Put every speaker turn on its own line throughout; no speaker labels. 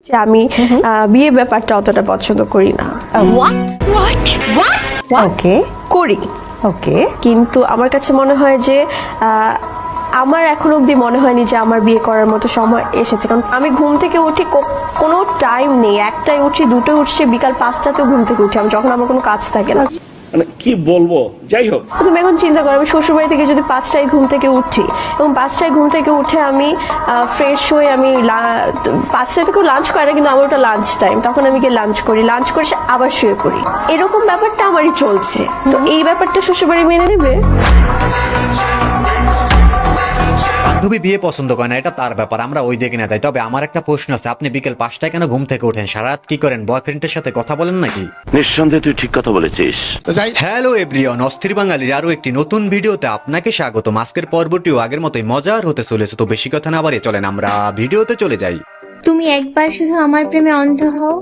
যে আমি বিয়ে ব্যাপারটা অতটা পছন্দ করি না।
ওকে
করি,
ওকে
কিন্তু আমার কাছে মনে হয় যে আমার এখন অবধি মনে হয়নি যে আমার বিয়ে করার মতো সময় এসেছে। কারণ আমি ঘুম থেকে উঠি, কোনো টাইম নেই, একটাই উঠছি, দুটোই উঠছি, বিকাল 5টাতেও ঘুম থেকে উঠি আমি, যখন আমার কোনো কাজ থাকে না।
মানে কি বলবো, যাই হোক,
তুমি এখন চিন্তা করো, আমি শ্বশুরবাড়ি থেকে যদি 5টায় ঘুম থেকে উঠি এবং 5টায় ঘুম থেকে উঠে আমি ফ্রেশ হয়ে আমি 5টায় থেকে লাঞ্চ করে না, কিন্তু আমার ওটা লাঞ্চ টাইম, তখন আমি গিয়ে লাঞ্চ করি, লাঞ্চ করে আবার শুয়ে পড়ি, এরকম ব্যাপারটা আমারই চলছে। তো এই ব্যাপারটা শ্বশুরবাড়ি মেনে নেবে?
বান্ধবী বিয়ে পছন্দ করে না, এটা তার ব্যাপার, আমরা ওই দিকে না যাই। তবে আমার একটা প্রশ্ন আছে, আপনি বিকেল 5টায় কেন ঘুম থেকে ওঠেন? সারা রাত কি করেন? বয়ফ্রেন্ডের সাথে কথা বলেন নাকি?
নিঃসন্দেহে তুই ঠিক কথা বলেছিস।
হ্যালো এভরিওয়ান, অস্থির বাঙালির আরো একটি নতুন ভিডিওতে আপনাকে স্বাগত। আজকের পর্বটিও আগের মতোই মজার হতে চলেছে, তো বেশি কথা না বাড়িয়ে চলেন আমরা ভিডিওতে চলে যাই।
তুমি একবার শুধু আমার প্রেমে অন্ধ হও,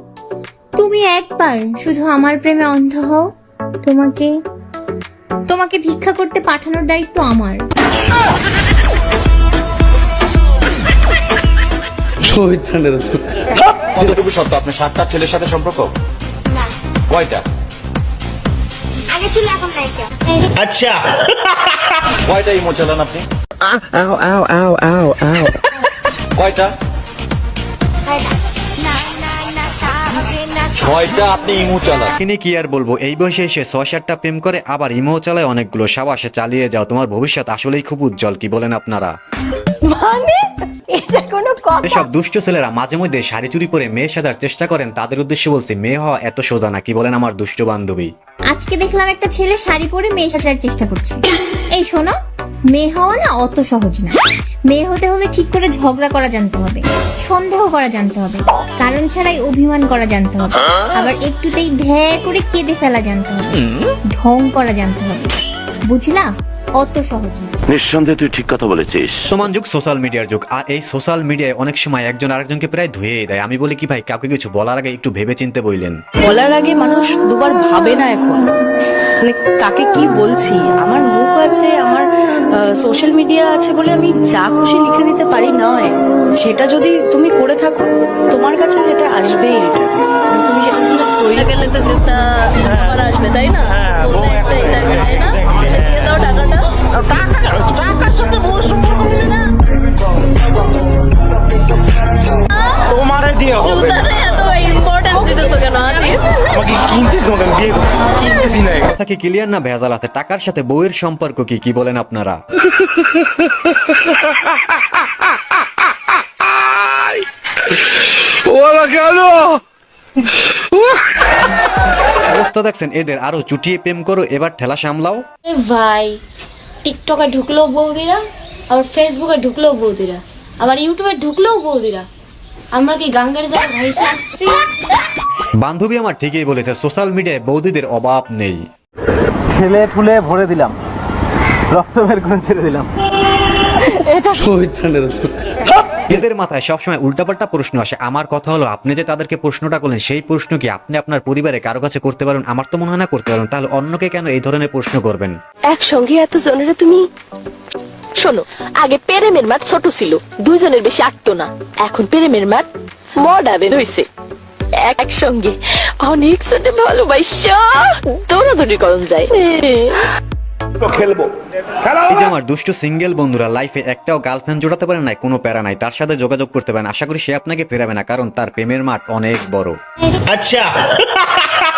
তুমি একবার শুধু আমার প্রেমে অন্ধ হও, তোমাকে ভিক্ষা করতে পাঠানোর দায়িত্ব আমার।
কতটুকু সত্য আপনার 7টা ছেলের সাথে সম্পর্ক? কয়টা?
আগে ছিল, এখন নাই।
আচ্ছা, কয়টা ইমো চালান আপনি? কয়টা? 6টা আপনি ইমো চালান।
কিনে কি আর বলবো, এই বয়সে এসে 6-7টা প্রেম করে আবার ইমো চালায় অনেকগুলো। সাবাসে, চালিয়ে যাও, তোমার ভবিষ্যৎ আসলেই খুব উজ্জ্বল। কি বলেন আপনারা?
মানে এটা কোনো কথা?
এসব দুষ্ট ছেলেরা মাঝে মধ্যে শাড়ি চুরি করে মেয়ে সাজার চেষ্টা করেন, তাদের উদ্দেশ্যে বলছি, মেয়ে হওয়া এত সোজা না। কি বলেন আমার দুষ্ট বান্ধবী?
আজকে দেখলাম একটা ছেলে শাড়ি পরে মেয়ে সাজার চেষ্টা করছে। এই শোনো, মেয়ে হওয়া না অত সহজ না। মেয়ে হতে হলে ঠিক করে ঝগড়া করা জানতে হবে, সন্দেহ করা জানতে হবে, কারণ ছাড়াই অভিমান করা জানতে হবে, আবার একটুতেই ভ্যা করে কেঁদে ফেলা জানতে হবে, ঢং করা জানতে হবে। বুঝলা? অত সহজ না।
নিঃসন্দেহে তুই ঠিক কথা বলেছিস।
বর্তমান যুগ সোশ্যাল মিডিয়ার যুগ, আর এই সোশ্যাল মিডিয়ায় অনেক সময় একজন আরেকজনকে প্রায় ধুয়েই দেয়। আমি বলি কি ভাই, কাউকে কিছু বলার আগে একটু ভেবে চিনতে বললেন।
বলার আগে মানুষ দুবার ভাবে না এখন, মানে কাকে কি বলছি। আমার মুখ আছে, আমার সোশ্যাল মিডিয়া আছে বলে আমি যা খুশি লিখে দিতে পারি নয়। সেটা যদি তুমি করে থাকো, তোমার কাছে সেটা আসবেই। তুমি সেটা তৈরি
গেলে তো যেটা আবার আসবে, তাই না? তো একটা এটা তাই না, দিয়ে দাও টাকাটা।
টাকার সাথে বহু সম্পর্ক মিলে না। তোমারে দিয়ে হবে।
জুতারে এত ইম্পর্টেন্স দিতেছো কেন আজি?
আমাকে কিনছিস মগন, বিয়ে কিনতেছি না।
কথা কি ক্লিয়ার না? ভেজাল আছে। টাকার সাথে বউয়ের সম্পর্ক কি? কি বলেন আপনারা? অবস্থা দেখছেন এদের, আরো চুটিয়ে প্রেম করো, এবার ঠেলা সামলাও।
ভাই, টিকটকে ঢুকলেও বৌদিরা, আবার ফেসবুকে ঢুকলেও বৌদিরা, আবার ইউটিউবে ঢুকলেও বৌদিরা। আমরা কি গাঙ্গের জায়গায় ভাইসে আসছি?
বান্ধবী আমার ঠিকই বলেছে, সোশ্যাল মিডিয়ায় বৌদিদের অভাব নেই।
ছেলে ফুলে ভরে দিলাম, রক্ত বের করে ছেড়ে দিলাম।
এদের মাথায় সবসময় উল্টাপাল্টা প্রশ্ন আসে। আমার কথা হলো, আপনি যে তাদেরকে প্রশ্নটা করলেন, সেই প্রশ্ন কি আপনি আপনার পরিবারে কারো কাছে করতে পারেন? আমার তো মনে হয় না করতে পারেন। তাহলে অন্যকে কেন এই ধরনের প্রশ্ন করবেন?
একসঙ্গে এত জনের তুমি শোনো, আগে প্রেমের মাঠ ছোট ছিল, 2 জনের বেশি আটতো না। এখন প্রেমের মাঠ মডার্ন হইছে, একসঙ্গে অনেক জনে ভালোবাসা দৌড়াদৌড়ি করন যায়।
খেলবো।
এই যে আমার দুষ্ট সিঙ্গেল বন্ধুরা লাইফে একটাও গার্লফ্রেন্ড জোড়াতে পারে নাই, কোনো প্যারা নাই, তার সাথে যোগাযোগ করতে পারেন। আশা করি সে আপনাকে ফেরাবে না, কারণ তার প্রেমের মাঠ অনেক বড়।
আচ্ছা,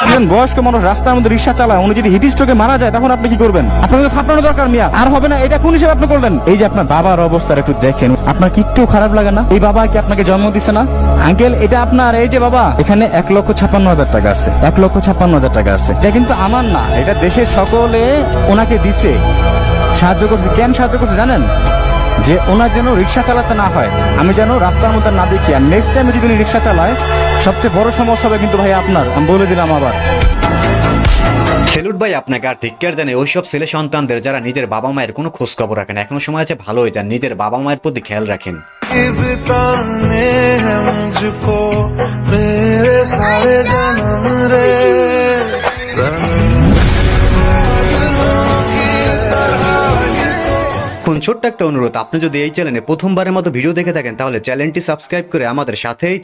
একজন বয়স্ক মানুষ রাস্তার মধ্যে রিক্সা চালায়, উনি যদি হিট স্ট্রোকে মারা যায় তখন আপনি কি করবেন? আপনার তো থাপড়ানো দরকার মিয়া, আর হবে না। এটা কোন হিসেবে আপনি করলেন? এই যে আপনার বাবার অবস্থাটা একটু দেখেন, আপনার কি একটু খারাপ লাগে না? এই বাবা কি আপনাকে জন্ম দিছে না? আঙ্কেল, এটা আপনার, এই যে বাবা, এখানে 1,56,000 টাকা আছে, 1,56,000 টাকা আছে। এটা কিন্তু আমার না, এটা দেশের সকলে ওনাকে দিছে, সাহায্য করছে। কেন সাহায্য করছে জানেন? যে ওনার যেন রিক্সা চালাতে না হয়, আমি যেন রাস্তার মধ্যে না দেখি। আর নেক্সট টাইমে যদি উনি রিক্সা চালায়, সবচেয়ে বড় সমস্যা হবে কিন্তু ভাই আপনার, আমি বলে দিলাম আবার।
সেলুট ভাই আপনাকে। আর ঠিক কেয়ার জানে ওইসব ছেলে সন্তানদের যারা নিজের বাবা মায়ের কোনো খোঁজ খবর রাখেন। এখনো সময় আছে, ভালো হয়ে যান, নিজের বাবা মায়ের প্রতি খেয়াল রাখেন। ছোট্ট একটা অনুরোধ, আপনি যদি এই চ্যানেলে প্রথমবারের মতো ভিডিও দেখে থাকেন, তাহলে চ্যানেলটি সাবস্ক্রাইব করে আমাদের সাথেই